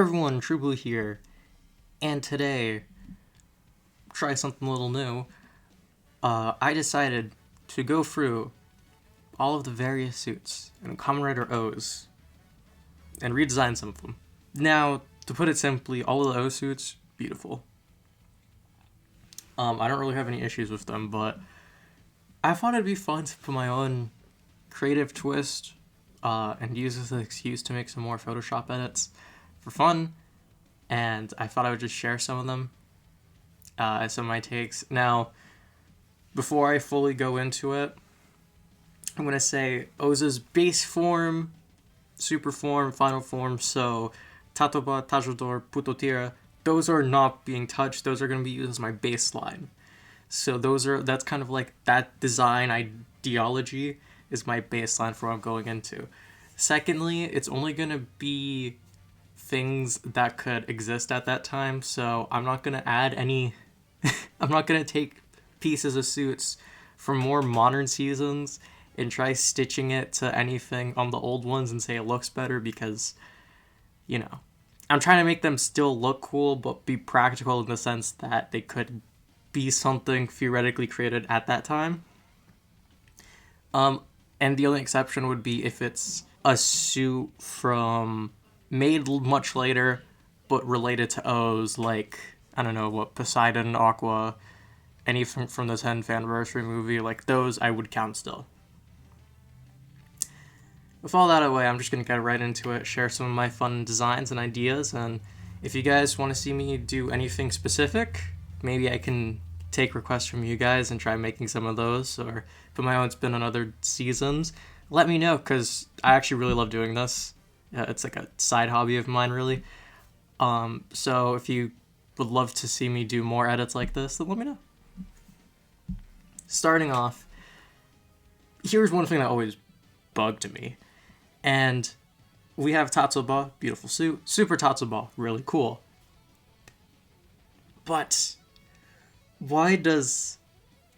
everyone, True Blue here, and today, try something a little new. I decided to go through all of the various suits in Kamen Rider O's and redesign some of them. Now, to put it simply, all of the O suits, beautiful. I don't really have any issues with them, but I thought it'd be fun to put my own creative twist and use this as an excuse to make some more Photoshop edits for fun, and I thought I would just share some of them as some of my takes. Now, before I fully go into it, I'm going to say Oza's base form, super form, final form, so Tatoba, Tajodor, Putotira, those are not being touched. Those are going to be used as my baseline. So that's kind of like that design ideology is my baseline for what I'm going into. Secondly, it's only going to be things that could exist at that time, so I'm not going to add any I'm not going to take pieces of suits from more modern seasons and try stitching it to anything on the old ones and say it looks better, because I'm trying to make them still look cool but be practical in the sense that they could be something theoretically created at that time. And the only exception would be if it's a suit from made much later but related to O's, like, I don't know, what, Poseidon, Aqua, anything from the 10th anniversary movie, like those I would count still. With all that away, I'm just going to get right into it, share some of my fun designs and ideas, and if you guys want to see me do anything specific, maybe I can take requests from you guys and try making some of those, or put my own spin on other seasons. Let me know, because I actually really love doing this. It's like a side hobby of mine, really. So if you would love to see me do more edits like this, then let me know. Starting off, here's one thing that always bugged me. And we have Tatsuba, beautiful suit. Super Tatsuba, really cool. But why does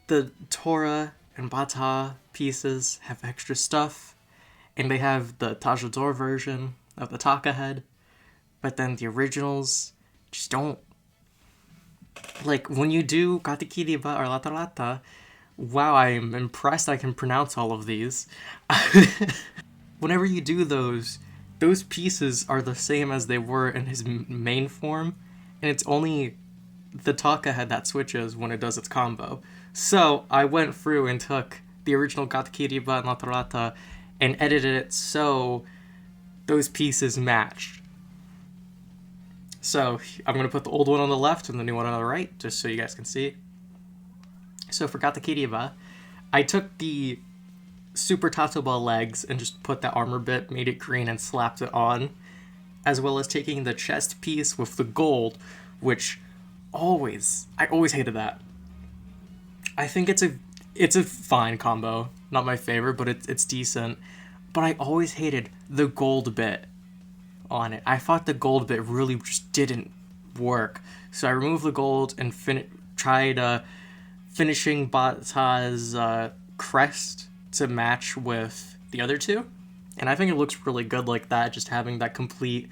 the Tora and Bata pieces have extra stuff? And they have the Tajodor version of the Taka head, but then the originals just don't. Like, when you do Gatakiriba or Latorartar, wow, I'm impressed I can pronounce all of these. Whenever you do those pieces are the same as they were in his main form, and it's only the Taka head that switches when it does its combo. So I went through and took the original Gatakiriba and Latorartar and edited it so those pieces matched. So I'm going to put the old one on the left and the new one on the right, just so you guys can see. So for Gatakiriba, I took the Super Tatsuba legs and just put that armor bit, made it green, and slapped it on, as well as taking the chest piece with the gold, which I always hated that. I think it's a fine combo, not my favorite, but it's decent. But I always hated the gold bit on it. I thought the gold bit really just didn't work. So I removed the gold and tried finishing Bata's crest to match with the other two. And I think it looks really good like that, just having that complete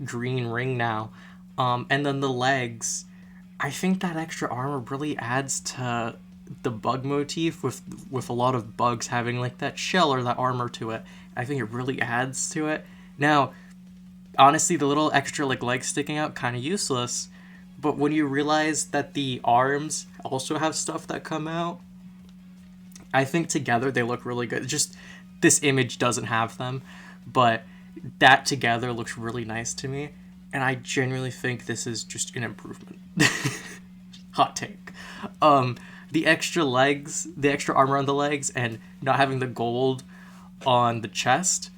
green ring now. And then the legs, I think that extra armor really adds to the bug motif with a lot of bugs having like that shell or that armor to it. I think it really adds to it. Now, honestly, the little extra like legs sticking out, kind of useless, but when you realize that the arms also have stuff that come out, I think together they look really good. Just this image doesn't have them, but that together looks really nice to me, and I genuinely think this is just an improvement. Hot take. The extra legs, the extra armor on the legs, and not having the gold on the chest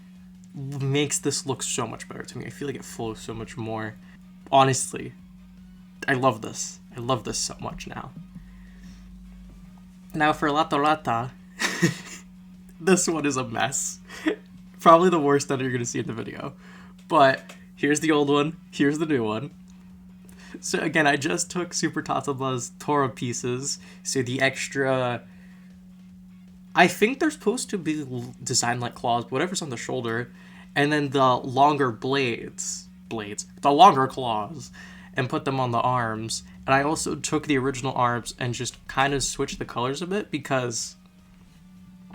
makes this look so much better to me. I feel like it flows so much more. Honestly, I love this. I love this so much now. Now for Latorartar, this one is a mess. Probably the worst that you're going to see in the video. But here's the old one, here's the new one. So again, I just took Super Tatsuba's Tora pieces, so the extra, I think they're supposed to be designed like claws, whatever's on the shoulder, and then the longer blades blades, the longer claws, and put them on the arms. And I also took the original arms and just kind of switched the colors a bit because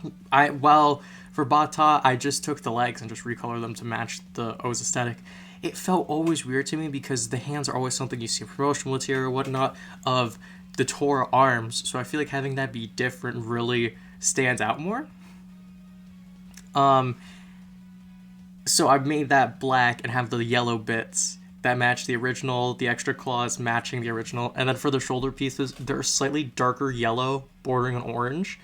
for Bata, I just took the legs and just recolored them to match the O's aesthetic. It felt always weird to me because the hands are always something you see in promotional material or whatnot of the Tora arms, so I feel like having that be different really stands out more. So I made that black and have the yellow bits that match the original, the extra claws matching the original, and then for the shoulder pieces, they're slightly darker yellow bordering on orange,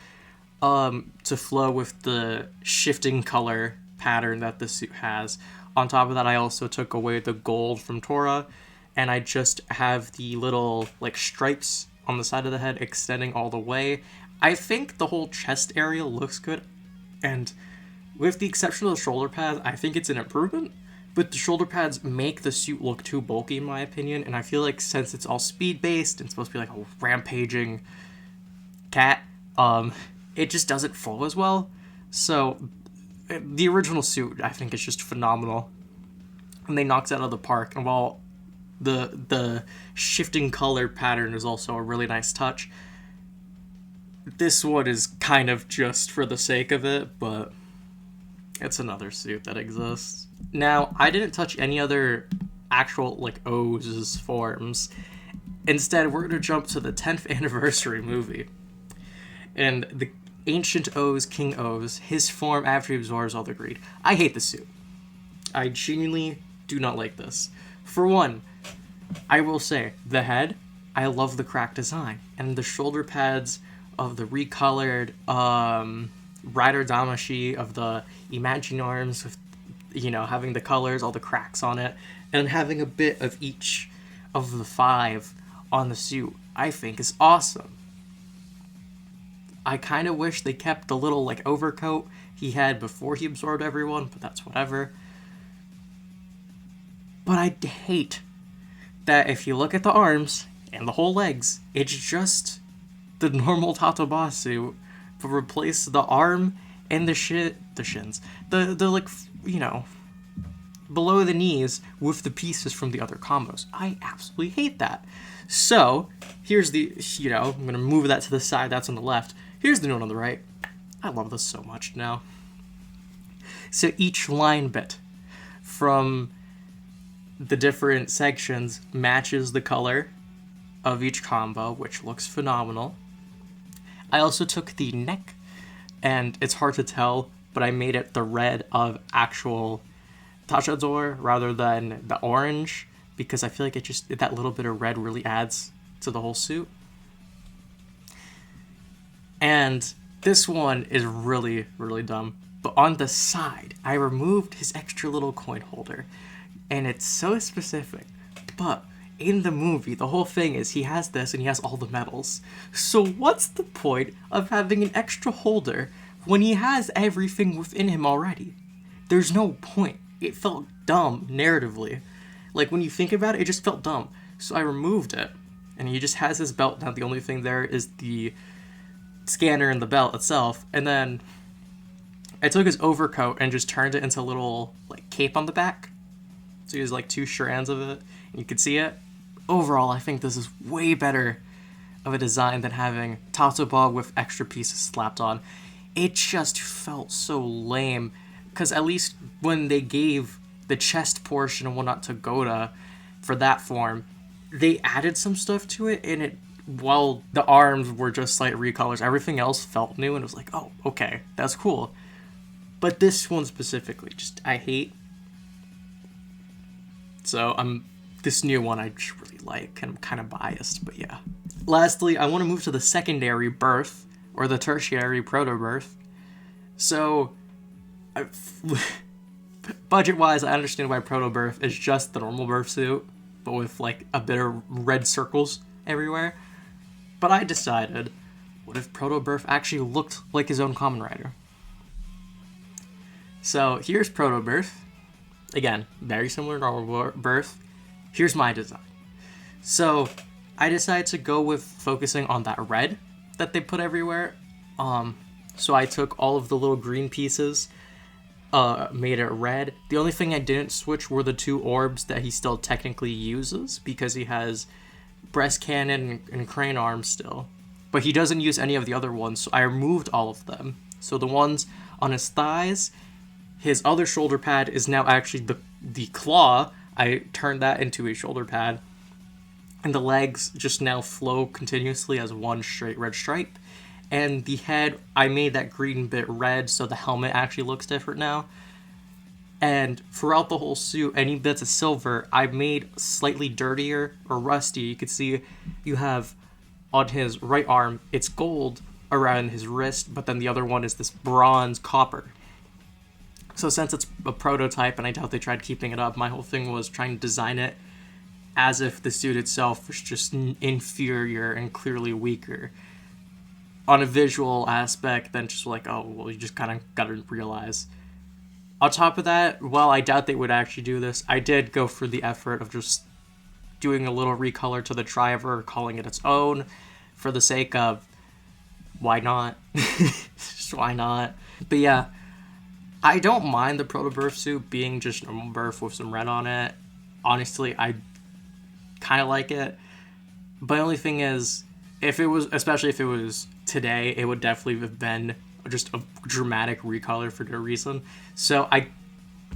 to flow with the shifting color pattern that the suit has. On top of that, I also took away the gold from Tora, and I just have the little like stripes on the side of the head extending all the way. I think the whole chest area looks good, and with the exception of the shoulder pads, I think it's an improvement, but the shoulder pads make the suit look too bulky in my opinion, and I feel like since it's all speed-based and supposed to be like a rampaging cat, it just doesn't flow as well. So the original suit, I think, is just phenomenal, and they knocked it out of the park. And while the shifting color pattern is also a really nice touch, this one is kind of just for the sake of it, but it's another suit that exists. Now, I didn't touch any other actual, like, O's forms. Instead, we're going to jump to the 10th anniversary movie. And the ancient O's, King OOO's, his form after he absorbs all the greed. I hate the suit. I genuinely do not like this. For one, I will say, the head, I love the crack design. And the shoulder pads of the recolored Rider Damashi of the Imagine arms with, having the colors, all the cracks on it, and having a bit of each of the 5 on the suit, I think is awesome. I kind of wish they kept the little, like, overcoat he had before he absorbed everyone, but that's whatever. But I hate that if you look at the arms and the whole legs, it's just the normal Tatoba suit, but replace the arm and the shins, the like, below the knees with the pieces from the other combos. I absolutely hate that. So, here's the, I'm gonna move that to the side, that's on the left. Here's the note on the right. I love this so much now. So each line bit from the different sections matches the color of each combo, which looks phenomenal. I also took the neck, and it's hard to tell, but I made it the red of actual Tachador rather than the orange, because I feel like that little bit of red really adds to the whole suit. And this one is really, really dumb. But on the side, I removed his extra little coin holder. And it's so specific. But in the movie, the whole thing is he has this and he has all the medals. So what's the point of having an extra holder when he has everything within him already? There's no point. It felt dumb narratively. Like, when you think about it, it just felt dumb. So I removed it. And he just has his belt now. The only thing there is the scanner and the belt itself, and then I took his overcoat and just turned it into a little, like, cape on the back. So he has, like, 2 strands of it, and you can see it. Overall, I think this is way better of a design than having Tatsuba with extra pieces slapped on. It just felt so lame, because at least when they gave the chest portion and whatnot to Gota for that form, they added some stuff to it, and while the arms were just slight recolors, everything else felt new, and it was like, oh, okay, that's cool. But this one specifically, I hate. So this new one I just really like, and I'm kind of biased, but yeah. Lastly, I want to move to the secondary birth, or the tertiary Proto Birth. So, budget-wise, I understand why Proto Birth is just the normal birth suit, but with, like, a bit of red circles everywhere. But I decided, what if Proto Birth actually looked like his own Kamen Rider? So here's Proto Birth. Again, very similar to normal Birth. Here's my design. So I decided to go with focusing on that red that they put everywhere. So I took all of the little green pieces made it red. The only thing I didn't switch were the 2 orbs that he still technically uses, because he has breast cannon and crane arms still. But he doesn't use any of the other ones, so I removed all of them. So the ones on his thighs, his other shoulder pad is now actually the claw. I turned that into a shoulder pad. And the legs just now flow continuously as one straight red stripe. And the head, I made that green bit red, so the helmet actually looks different now. And throughout the whole suit, any bits of silver I made slightly dirtier or rusty. You can see you have on his right arm, it's gold around his wrist, but then the other one is this bronze copper. So since it's a prototype, and I doubt they tried keeping it up, my whole thing was trying to design it as if the suit itself was just inferior and clearly weaker on a visual aspect than just like, oh, well, you just kind of gotta realize. On top of that, while I doubt they would actually do this, I did go for the effort of just doing a little recolor to the driver, calling it its own, for the sake of why not? Just why not? But yeah, I don't mind the Proto Birth suit being just normal birth with some red on it. Honestly, I kind of like it. But the only thing is, especially if it was today, it would definitely have been just a dramatic recolor for no reason. So I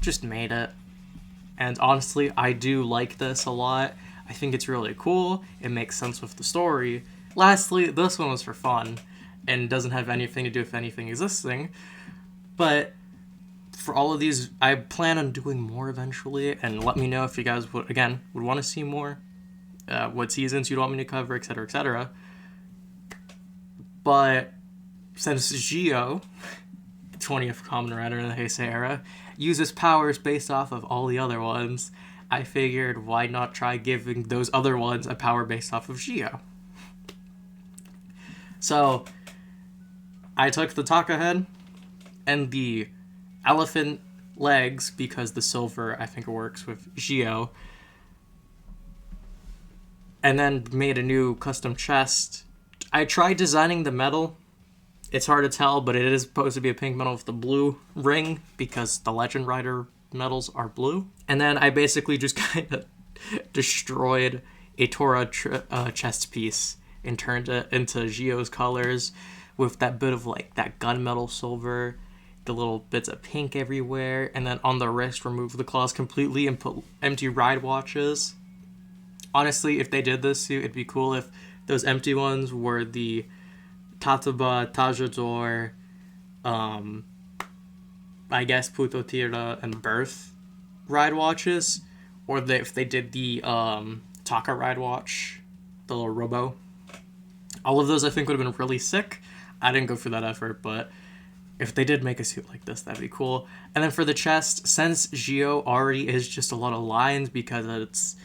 just made it. And honestly, I do like this a lot. I think it's really cool. It makes sense with the story. Lastly, this one was for fun and doesn't have anything to do with anything existing. But for all of these, I plan on doing more eventually, and let me know if you guys would want to see more, what seasons you'd want me to cover, etc., etc. But since Geo, 20th Kamen Rider in the Heisei era, uses powers based off of all the other ones, I figured why not try giving those other ones a power based off of Geo. So I took the Taka head and the elephant legs, because the silver I think works with Geo, and then made a new custom chest. I tried designing the metal. It's hard to tell, but it is supposed to be a pink metal with the blue ring, because the Legend Rider metals are blue. And then I basically just kind of destroyed a Tora chest piece and turned it into Geo's colors, with that bit of like that gunmetal silver, the little bits of pink everywhere, and then on the wrist remove the claws completely and put empty ride watches. Honestly, if they did this suit, it'd be cool if those empty ones were the Tataba, Tajador, I guess Proto Tira and Birth ride watches, or if they did the Taka ride watch, the little robo. All of those I think would have been really sick. I didn't go for that effort, but if they did make a suit like this, that'd be cool. And then for the chest, since Geo already is just a lot of lines because it's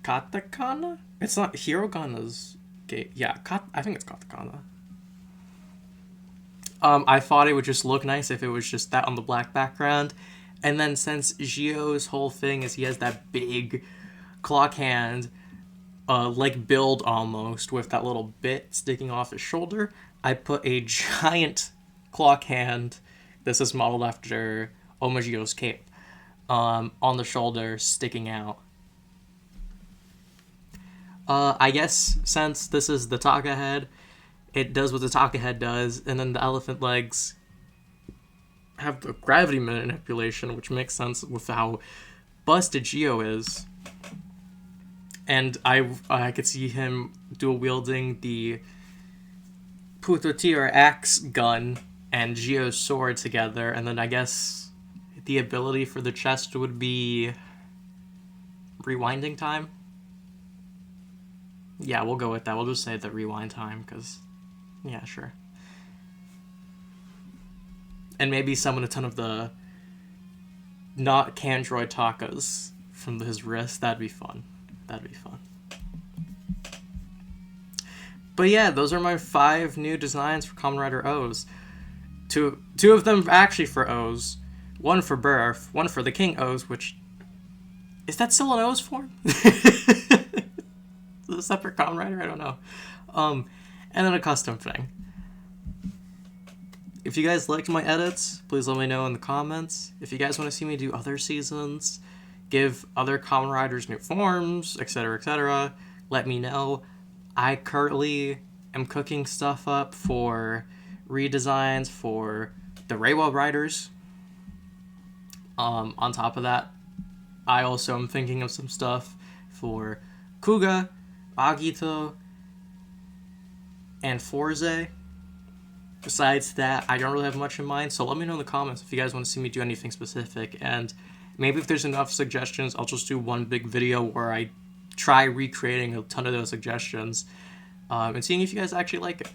katakana? It's not hiragana's gate. Yeah, I think it's katakana. I thought it would just look nice if it was just that on the black background. And then since Geo's whole thing is he has that big clock hand, like build almost, with that little bit sticking off his shoulder, I put a giant clock hand, this is modeled after Omagio's cape, on the shoulder sticking out. I guess since this is the Taka head, it does what the Taka head does, and then the elephant legs have the gravity manipulation, which makes sense with how busted Geo is. And I could see him dual wielding the Putoti or axe gun and Geo's sword together, and then I guess the ability for the chest would be rewinding time. Yeah, we'll go with that. We'll just say the rewind time, because, yeah, sure. And maybe summon a ton of the not Candroid Takas from his wrist. That'd be fun. That'd be fun. But yeah, those are my 5 new designs for Kamen Rider O's. Two of them actually for O's. One for Birth. One for the King O's, which... Is that still an O's form? Is it a separate Kamen Rider? I don't know. And then a custom thing. if you guys liked my edits, please let me know in the comments. If you guys want to see me do other seasons, give other Kamen Riders new forms, etc., let me know. I currently am cooking stuff up for redesigns for the Reiwa Riders. On top of that, I also am thinking of some stuff for Kuga, Agito, and Forze. Besides that, I don't really have much in mind, so let me know in the comments if you guys want to see me do anything specific, and maybe if there's enough suggestions, I'll just do one big video where I try recreating a ton of those suggestions, and seeing if you guys actually like it.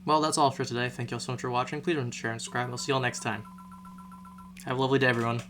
Well, that's all for today. Thank you all so much for watching. Please don't share and subscribe. I'll see you all next time. Have a lovely day, everyone.